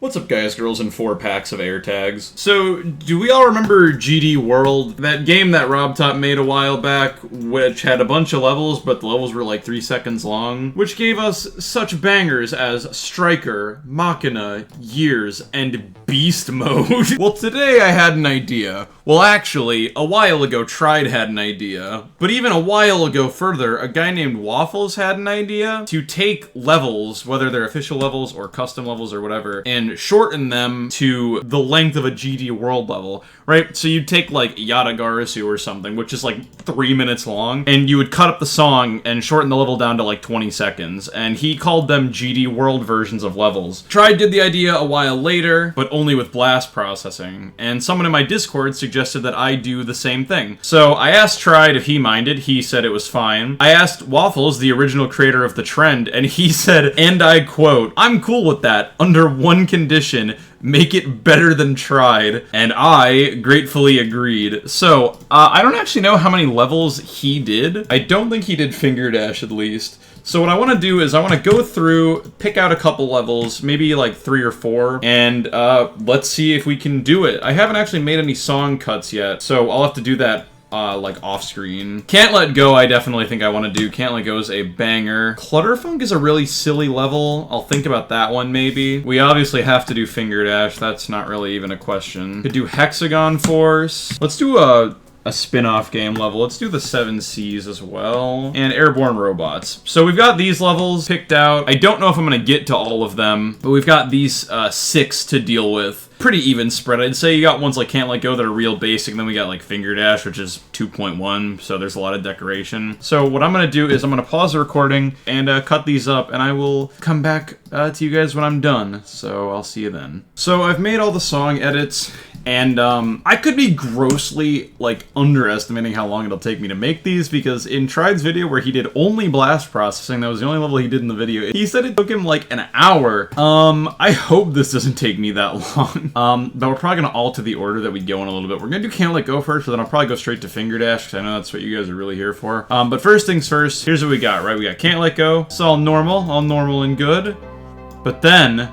What's up, guys, girls, and 4 packs of air tags? So, do we all remember GD World? That game that RobTop made a while back, which had a bunch of levels, but the levels were like 3 seconds long, which gave us such bangers as Striker, Machina, Years, and Beast Mode. Well, today I had an idea. Well, actually, a while ago Tried had an idea, but even a while ago further, a guy named Waffles had an idea to take levels, whether they're official levels or custom levels or whatever, and shorten them to the length of a GD World level, right? So you'd take like Yatagarasu or something, which is like 3 minutes long, and you would cut up the song and shorten the level down to like 20 seconds, and he called them GD World versions of levels. Tried did the idea a while later, but only with blast processing, and someone in my Discord suggested that I do the same thing. So I asked Tried if he minded, he said it was fine. I asked Waffles, the original creator of the trend, and he said, and I quote, "I'm cool with that, under one condition, make it better than Tried," and I gratefully agreed. So, I don't actually know how many levels he did. I don't think he did Fingerdash, at least. So what I want to do is I want to go through, pick out a couple levels, maybe like 3 or 4, and let's see if we can do it. I haven't actually made any song cuts yet, so I'll have to do that like off-screen. Can't Let Go I definitely think I want to do. Can't Let Go is a banger. Clutterfunk is a really silly level. I'll think about that one maybe. We obviously have to do Fingerdash. That's not really even a question. Could do Hexagon Force. Let's do a spin-off game level. Let's do the 7 Seas as well. And Airborne Robots. So we've got these levels picked out. I don't know if I'm going to get to all of them, but we've got these 6 to deal with. Pretty even spread. I'd say you got ones like Can't Let Go that are real basic, and then we got like Fingerdash, which is 2.1, so there's a lot of decoration. So what I'm going to do is I'm going to pause the recording and cut these up, and I will come back to you guys when I'm done. So I'll see you then. So I've made all the song edits, and I could be grossly like underestimating how long it'll take me to make these, because in Tried's video where he did only blast processing, that was the only level he did in the video, he said it took him like an hour. I hope this doesn't take me that long. But we're probably going to alter the order that we go in a little bit. We're going to do Can't Let Go first, but then I'll probably go straight to Fingerdash, because I know that's what you guys are really here for. But first things first, here's what we got, right? We got Can't Let Go. It's all normal and good. But then...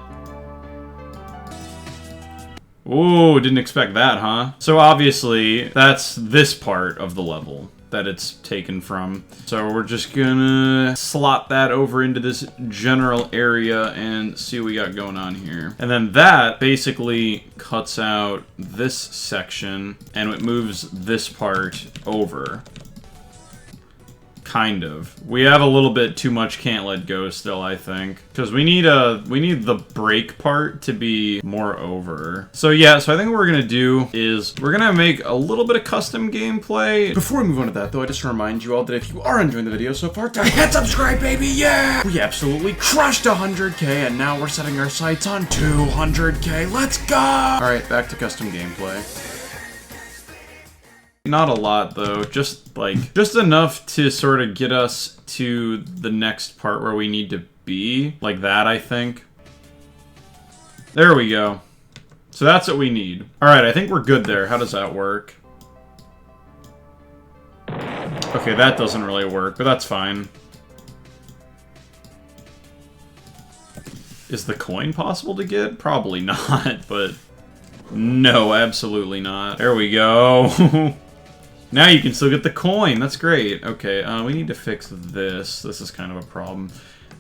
Ooh, didn't expect that, huh? So obviously, that's this part of the level that it's taken from. So we're just gonna slot that over into this general area and see what we got going on here. And then that basically cuts out this section and it moves this part over. Kind of. We have a little bit too much Can't Let Go still, I think. Because we need the break part to be more over. So yeah, so I think what we're gonna do is we're gonna make a little bit of custom gameplay. Before we move on to that though, I just remind you all that if you are enjoying the video so far, hit subscribe, baby, yeah! We absolutely crushed 100k and now we're setting our sights on 200k. Let's go! Alright, back to custom gameplay. Not a lot though, just enough to sort of get us to the next part where we need to be. Like that, I think. There we go. So that's what we need. Alright, I think we're good there. How does that work? Okay, that doesn't really work, but that's fine. Is the coin possible to get? Probably not, but... No, absolutely not. There we go. Now you can still get the coin. That's great. Okay, we need to fix this. This is kind of a problem.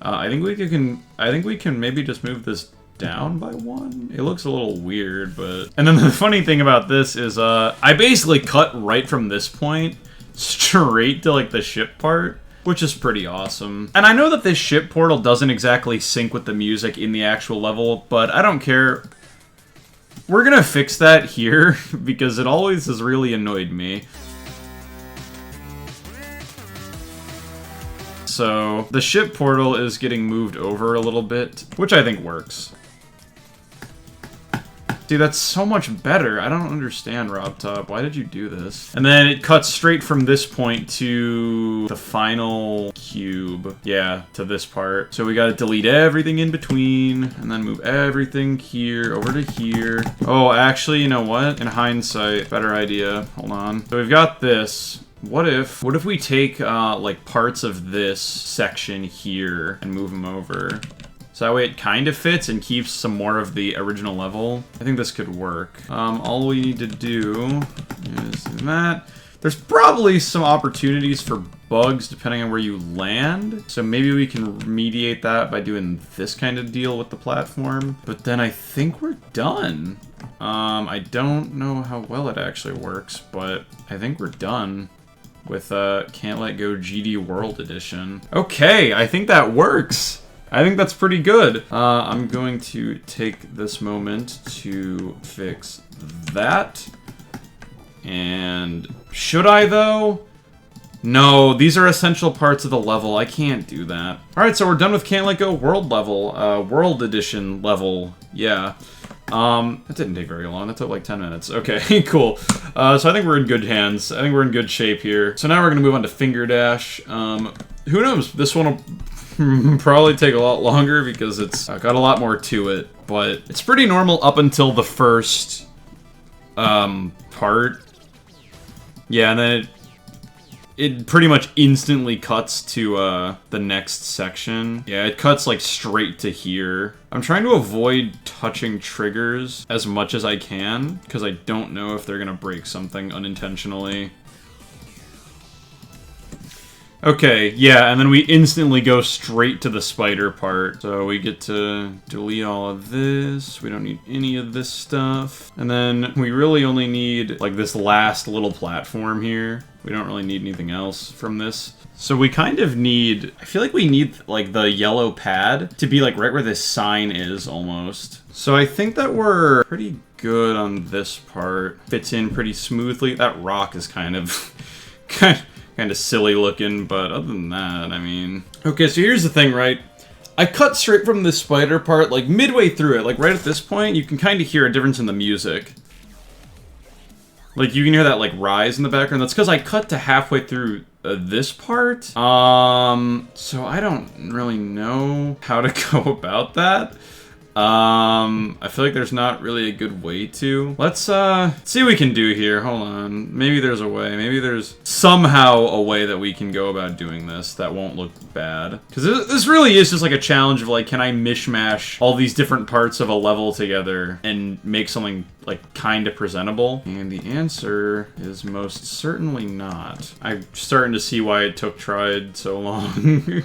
I think we can maybe just move this down by 1. It looks a little weird, but... And then the funny thing about this is, I basically cut right from this point straight to, like, the ship part, which is pretty awesome. And I know that this ship portal doesn't exactly sync with the music in the actual level, but I don't care. We're gonna fix that here, because it always has really annoyed me. So, the ship portal is getting moved over a little bit, which I think works. See, that's so much better. I don't understand, RobTop. Why did you do this? And then it cuts straight from this point to the final cube. Yeah, to this part. So we gotta delete everything in between, and then move everything here over to here. Oh, actually, you know what? In hindsight, better idea. Hold on. So we've got this. What if we take, like, parts of this section here and move them over? So that way it kind of fits and keeps some more of the original level. I think this could work. All we need to do is that. There's probably some opportunities for bugs depending on where you land. So maybe we can remediate that by doing this kind of deal with the platform. But then I think we're done. I don't know how well it actually works, but I think we're done with Can't Let Go GD World Edition. Okay, I think that works. I think that's pretty good. I'm going to take this moment to fix that. And should I, though? No, these are essential parts of the level. I can't do that. Alright, so we're done with Can't Let Go World level. World Edition level. Yeah. That didn't take very long. That took like 10 minutes. Okay, cool. So I think we're in good hands. I think we're in good shape here. So now we're going to move on to Fingerdash. Who knows? This one will probably take a lot longer because it's got a lot more to it. But it's pretty normal up until the first part. Yeah, and then it pretty much instantly cuts to the next section. Yeah, it cuts like straight to here. I'm trying to avoid touching triggers as much as I can because I don't know if they're gonna break something unintentionally. Okay, yeah, and then we instantly go straight to the spider part. So we get to delete all of this. We don't need any of this stuff. And then we really only need, like, this last little platform here. We don't really need anything else from this. So we kind of need, I feel like we need, like, the yellow pad to be, like, right where this sign is, almost. So I think that we're pretty good on this part. Fits in pretty smoothly. That rock is kind of... kind of silly looking, but other than that, I mean... Okay, so here's the thing, right? I cut straight from the spider part, like, midway through it. Like, right at this point, you can kind of hear a difference in the music. Like, you can hear that, like, rise in the background. That's because I cut to halfway through this part. So I don't really know how to go about that. I feel like there's not really a good way to. Let's see what we can do here. Hold on. Maybe there's a way. Maybe there's somehow a way that we can go about doing this that won't look bad. Because this really is just like a challenge of like, can I mishmash all these different parts of a level together and make something like kind of presentable? And the answer is most certainly not. I'm starting to see why it tried so long.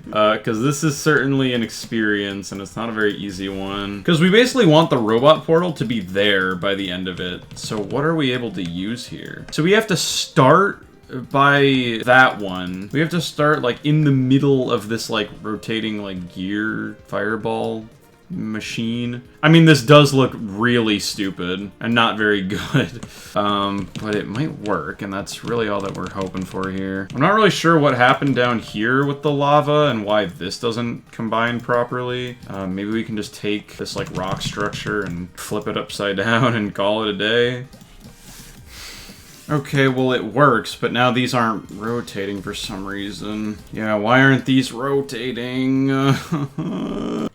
Because this is certainly an experience and it's not a very easy one. Because we basically want the robot portal to be there by the end of it. So what are we able to use here? So we have to start by that one. We have to start like in the middle of this like rotating like gear fireball machine. I mean, this does look really stupid and not very good, but it might work, and that's really all that we're hoping for here. I'm not really sure what happened down here with the lava and why this doesn't combine properly. Maybe we can just take this like rock structure and flip it upside down and call it a day. Okay, well it works, but now these aren't rotating for some reason. Yeah, why aren't these rotating?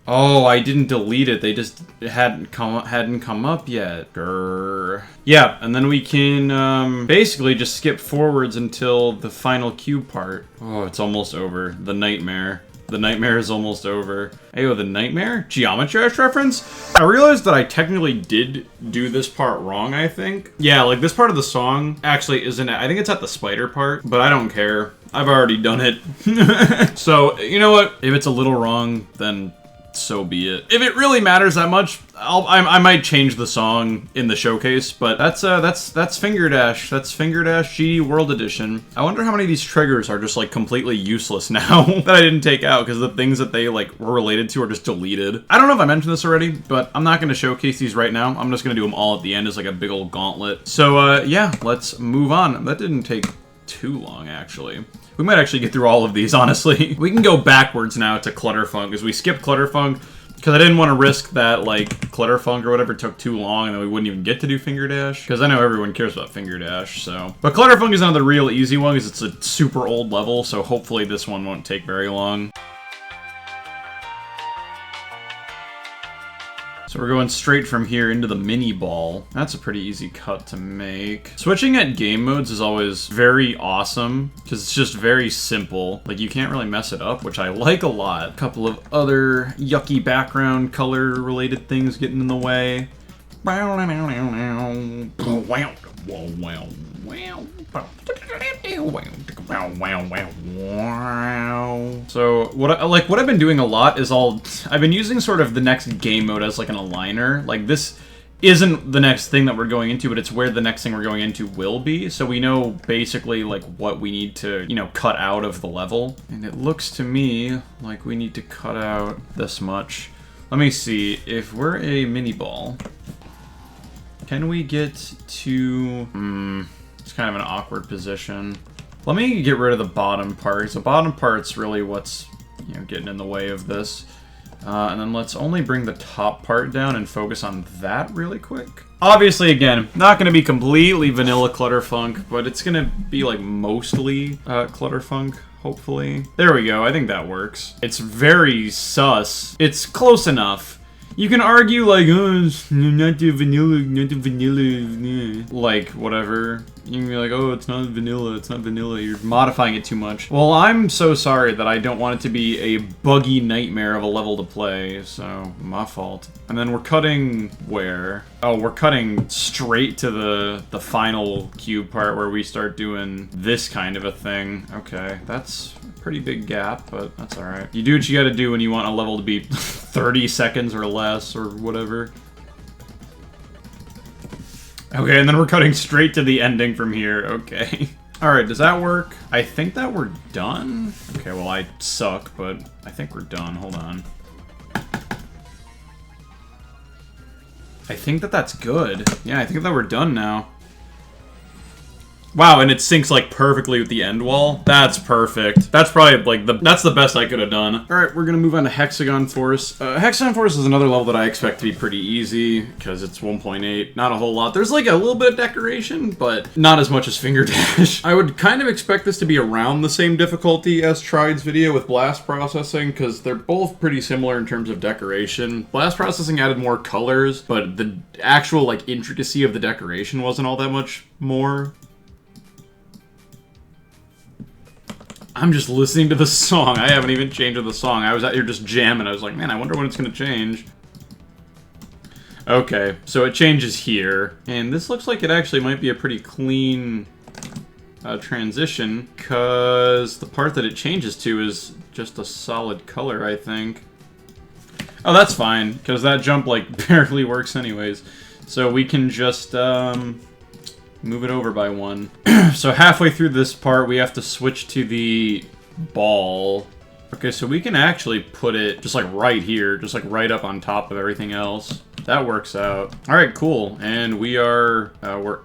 Oh, I didn't delete it. They just hadn't come up yet. Grr. Yeah, and then we can basically just skip forwards until the final cube part. Oh, it's almost over. The nightmare. The nightmare is almost over. Ayo, the nightmare? GeometryDash reference? I realized that I technically did do this part wrong, I think. Yeah, like this part of the song actually isn't, I think it's at the spider part, but I don't care. I've already done it. So, you know what? If it's a little wrong, then so be it. If it really matters that much, I might change the song in the showcase, but that's Fingerdash. That's Fingerdash GD World Edition. I wonder how many of these triggers are just like completely useless now that I didn't take out because the things that they like were related to are just deleted. I don't know if I mentioned this already, but I'm not going to showcase these right now. I'm just going to do them all at the end as like a big old gauntlet. So yeah, let's move on. That didn't take too long, actually. We might actually get through all of these, honestly. We can go backwards now to Clutterfunk, because we skipped Clutterfunk, because I didn't want to risk that, like, Clutterfunk or whatever took too long, and then we wouldn't even get to do Fingerdash, because I know everyone cares about Fingerdash, so. But Clutterfunk is another real easy one, because it's a super old level, so hopefully this one won't take very long. So we're going straight from here into the mini ball. That's a pretty easy cut to make. Switching at game modes is always very awesome because it's just very simple. Like, you can't really mess it up, which I like a lot. A couple of other yucky background color related things getting in the way. So what I've been doing a lot is I've been using sort of the next game mode as like an aligner. Like, this isn't the next thing that we're going into, but it's where the next thing we're going into will be. So we know basically like what we need to, you know, cut out of the level. And it looks to me like we need to cut out this much. Let me see. If we're a mini ball, can we get to... it's kind of an awkward position. Let me get rid of the bottom part, because the bottom part's really what's, you know, getting in the way of this. And then let's only bring the top part down and focus on that really quick. Obviously, again, not going to be completely vanilla Clutterfunk, but it's going to be, like, mostly Clutterfunk, hopefully. There we go. I think that works. It's very sus. It's close enough. You can argue, like, oh, it's not the vanilla, like, whatever. You can be like, oh, it's not vanilla, you're modifying it too much. Well, I'm so sorry that I don't want it to be a buggy nightmare of a level to play, so my fault. And then we're cutting where? Oh, we're cutting straight to the final cube part where we start doing this kind of a thing. Okay, that's a pretty big gap, but that's alright. You do what you gotta do when you want a level to be 30 seconds or less, or whatever. Okay, and then we're cutting straight to the ending from here. Okay. Alright, does that work? I think that we're done. Okay, well, I suck, but I think we're done. Hold on. I think that that's good. Yeah, I think that we're done now. Wow, and it syncs, like, perfectly with the end wall. That's perfect. That's probably, like, that's the best I could have done. Alright, we're gonna move on to Hexagon Force. Hexagon Force is another level that I expect to be pretty easy, because it's 1.8. Not a whole lot. There's, like, a little bit of decoration, but not as much as Fingerdash. I would kind of expect this to be around the same difficulty as Tride's video with blast processing, because they're both pretty similar in terms of decoration. Blast processing added more colors, but the actual, like, intricacy of the decoration wasn't all that much more. I'm just listening to the song. I haven't even changed the song. I was out here just jamming. I was like, man, I wonder when it's going to change. Okay, so it changes here. And this looks like it actually might be a pretty clean transition, because the part that it changes to is just a solid color, I think. Oh, that's fine, because that jump, like, barely works anyways. So we can just, move it over by one. So halfway through this part, we have to switch to the ball. Okay, so we can actually put it just like right here, just like right up on top of everything else. That works out. All right, cool. And we're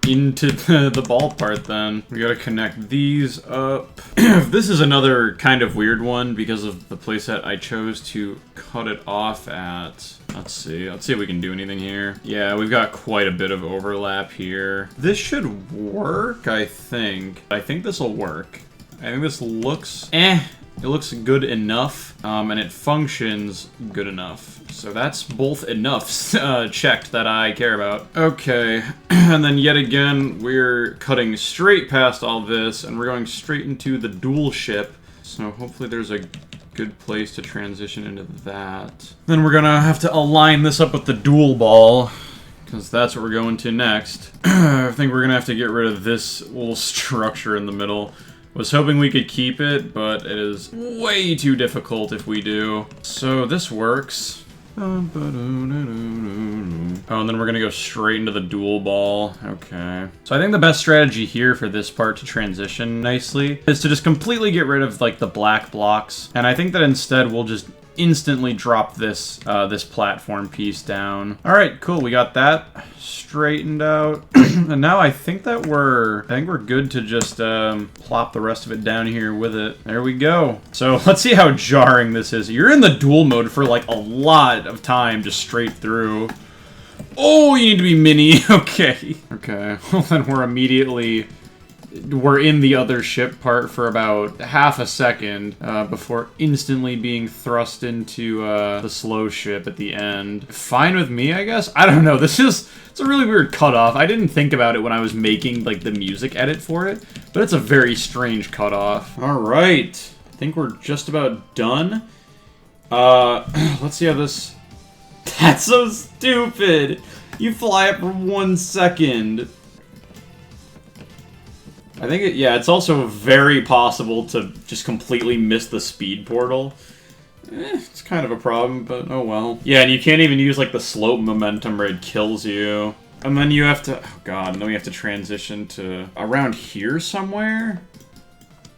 into the ball part then. We gotta connect these up. This is another kind of weird one because of the playset I chose to cut it off at. Let's see if we can do anything here. Yeah, we've got quite a bit of overlap here. This should work, I think. I think this will work. I think this looks it looks good enough, and it functions good enough. So that's both enough checked that I care about. Okay, and then yet again, we're cutting straight past all this, and we're going straight into the dual ship. So hopefully there's a good place to transition into that. Then we're gonna have to align this up with the dual ball, because that's what we're going to next. I think we're gonna have to get rid of this little structure in the middle. Was hoping we could keep it, but it is way too difficult if we do. So this works. Oh, and then we're gonna go straight into the dual ball. Okay. So I think the best strategy here for this part to transition nicely is to just completely get rid of, like, the black blocks. And I think that instead we'll just instantly drop this this platform piece down. All right, cool. We got that straightened out. And now I think we're good to just plop the rest of it down here with it. There we go. So let's see how jarring this is. You're in the dual mode for like a lot of time, just straight through. Oh, you need to be mini. Okay. Okay. Well, then we're immediately we're in the other ship part for about half a second before instantly being thrust into the slow ship at the end. Fine with me, I guess? I don't know. It's a really weird cutoff. I didn't think about it when I was making like the music edit for it, but it's a very strange cutoff. All right. I think we're just about done. Let's see how this... That's so stupid! You fly up for 1 second. I think yeah, it's also very possible to just completely miss the speed portal. It's kind of a problem, but oh well. Yeah, and you can't even use like the slope momentum where it kills you. And then you have to, oh god, and then we have to transition to around here somewhere.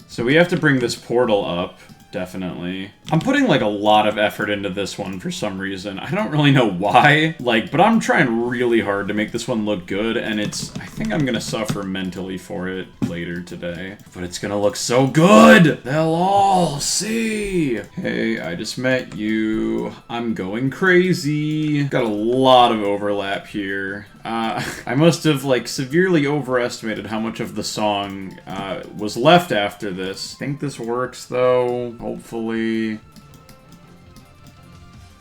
So we have to bring this portal up. Definitely. I'm putting, like, a lot of effort into this one for some reason. I don't really know why, like, but I'm trying really hard to make this one look good, and I think I'm gonna suffer mentally for it later today. But it's gonna look so good! They'll all see! Hey, I just met you. I'm going crazy. Got a lot of overlap here. I must have, like, severely overestimated how much of the song was left after this. I think this works, though. Hopefully.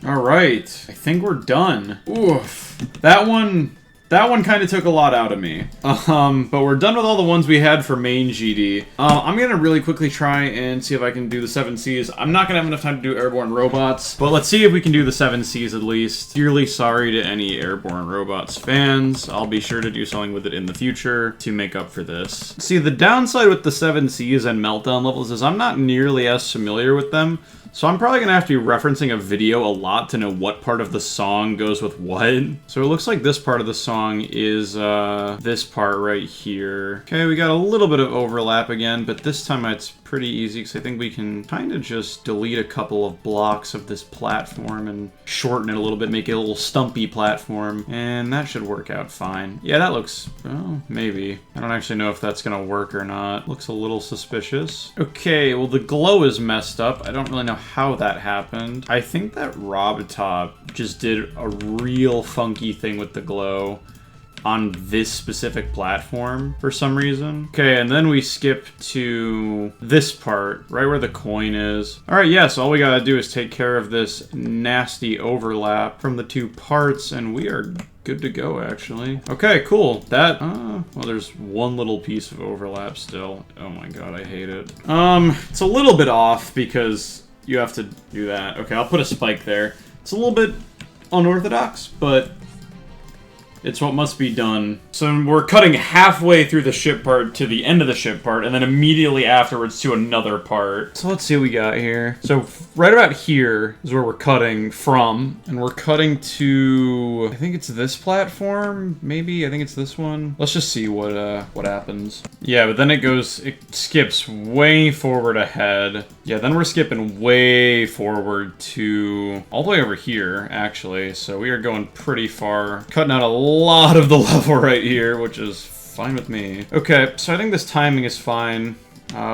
Alright. I think we're done. Oof. That one kind of took a lot out of me. But we're done with all the ones we had for main GD. I'm gonna really quickly try and see if I can do the 7 Cs. I'm not gonna have enough time to do airborne robots, but let's see if we can do the 7 Cs at least. Dearly sorry to any airborne robots fans. I'll be sure to do something with it in the future to make up for this. See, the downside with the 7 Cs and meltdown levels is I'm not nearly as familiar with them. So I'm probably gonna have to be referencing a video a lot to know what part of the song goes with what. So it looks like this part of the song is this part right here. Okay, we got a little bit of overlap again, but this time it's pretty easy because I think we can kind of just delete a couple of blocks of this platform and shorten it a little bit, make it a little stumpy platform, and that should work out fine. Yeah, that looks, well, maybe. I don't actually know if that's gonna work or not. Looks a little suspicious. Okay, well the glow is messed up. I don't really know how that happened. I think that RobTop just did a real funky thing with the glow on this specific platform for some reason. Okay, and then we skip to this part, right where the coin is. All right, yes, all we gotta do is take care of this nasty overlap from the two parts, and we are good to go, actually. Okay, cool. That, well, there's one little piece of overlap still. Oh my god, I hate it. It's a little bit off because you have to do that. Okay, I'll put a spike there. It's a little bit unorthodox, but it's what must be done. So we're cutting halfway through the ship part to the end of the ship part, and then immediately afterwards to another part. So let's see what we got here. So right about here is where we're cutting from, and we're cutting to, I think it's this platform, maybe? I think it's this one. Let's just see what happens. Yeah, but then it skips way forward ahead. Yeah, then we're skipping way forward to all the way over here, actually. So we are going pretty far, cutting out a lot of the level right here, which is fine with me. Okay, so I think this timing is fine.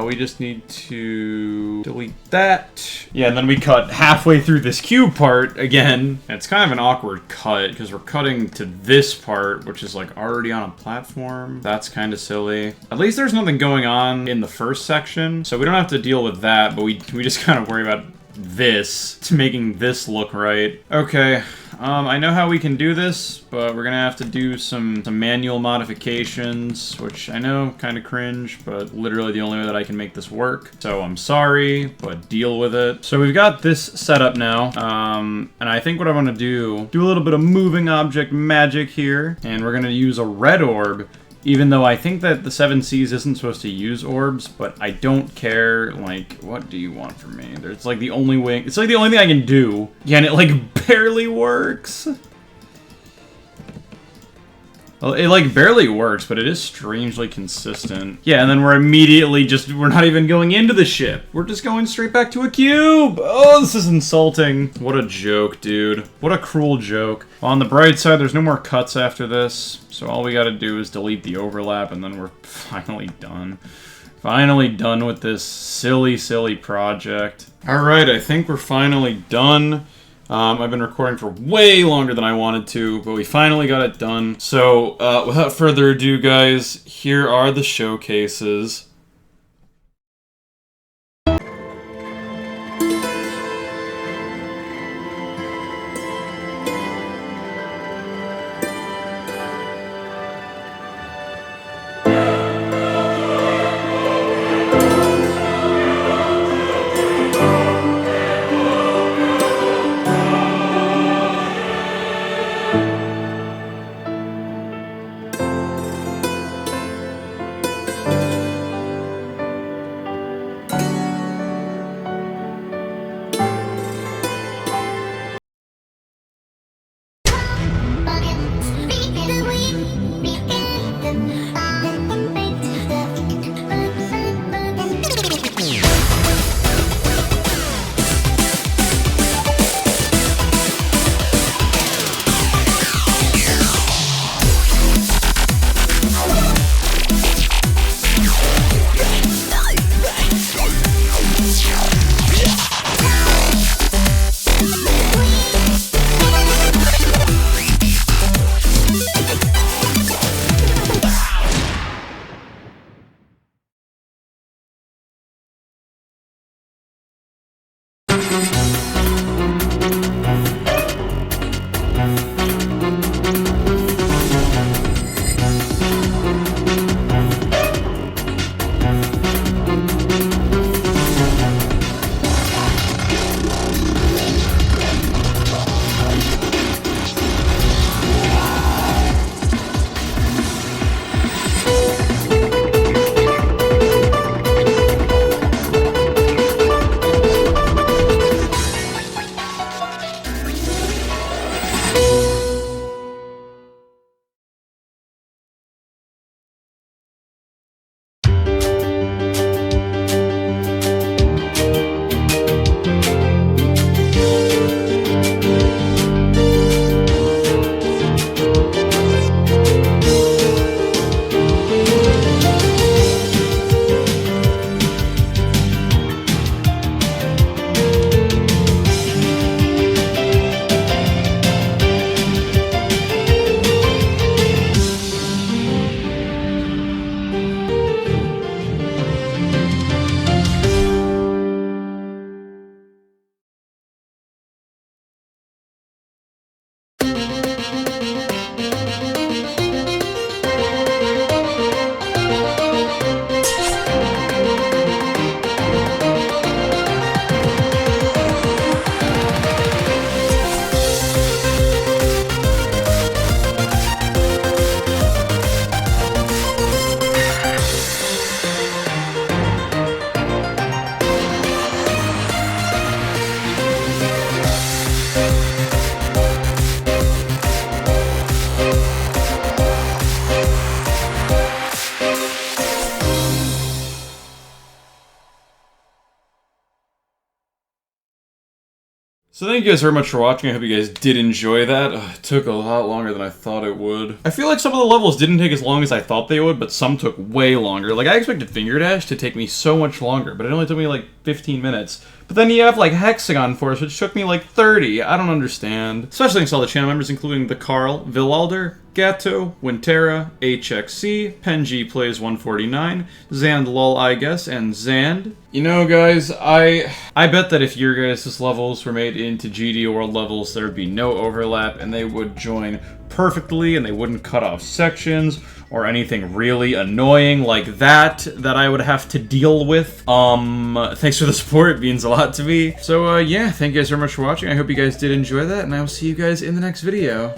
We just need to delete that. Yeah, and then we cut halfway through this cube part again. It's kind of an awkward cut because we're cutting to this part, which is like already on a platform. That's kind of silly. At least there's nothing going on in the first section, so we don't have to deal with that, but we just kind of worry about this to making this look right. Okay. I know how we can do this, but we're gonna have to do some manual modifications, which I know, kind of cringe, but literally the only way that I can make this work. So I'm sorry, but deal with it. So we've got this set up now, and I think what I want to do a little bit of moving object magic here, and we're gonna use a red orb. Even though I think that the 7 Cs isn't supposed to use orbs, but I don't care. Like, what do you want from me? It's like the only way. It's like the only thing I can do. Yeah, and it like barely works. Well, it like barely works, but it is strangely consistent. Yeah, and then we're immediately we're not even going into the ship. We're just going straight back to a cube. Oh, this is insulting. What a joke, dude. What a cruel joke. On the bright side, there's no more cuts after this. So all we gotta do is delete the overlap, and then we're finally done. Finally done with this silly, silly project. Alright, I think we're finally done. I've been recording for way longer than I wanted to, but we finally got it done. So, without further ado, guys, here are the showcases. So thank you guys very much for watching. I hope you guys did enjoy that. It took a lot longer than I thought it would. I feel like some of the levels didn't take as long as I thought they would, but some took way longer. Like, I expected Fingerdash to take me so much longer, but it only took me like 15 minutes. But then you have like Hexagon Force, which took me like 30. I don't understand. Special thanks to all the channel members, including the Carl, Villalder, Gatto, Wintera, HXC, Penji Plays 149, Zand Lol I guess, and Zand. You know, guys, I bet that if your guys' levels were made into GD World levels, there would be no overlap, and they would join perfectly, and they wouldn't cut off sections, or anything really annoying like that I would have to deal with. Thanks for the support, it means a lot to me. So, yeah, thank you guys very much for watching. I hope you guys did enjoy that, and I will see you guys in the next video.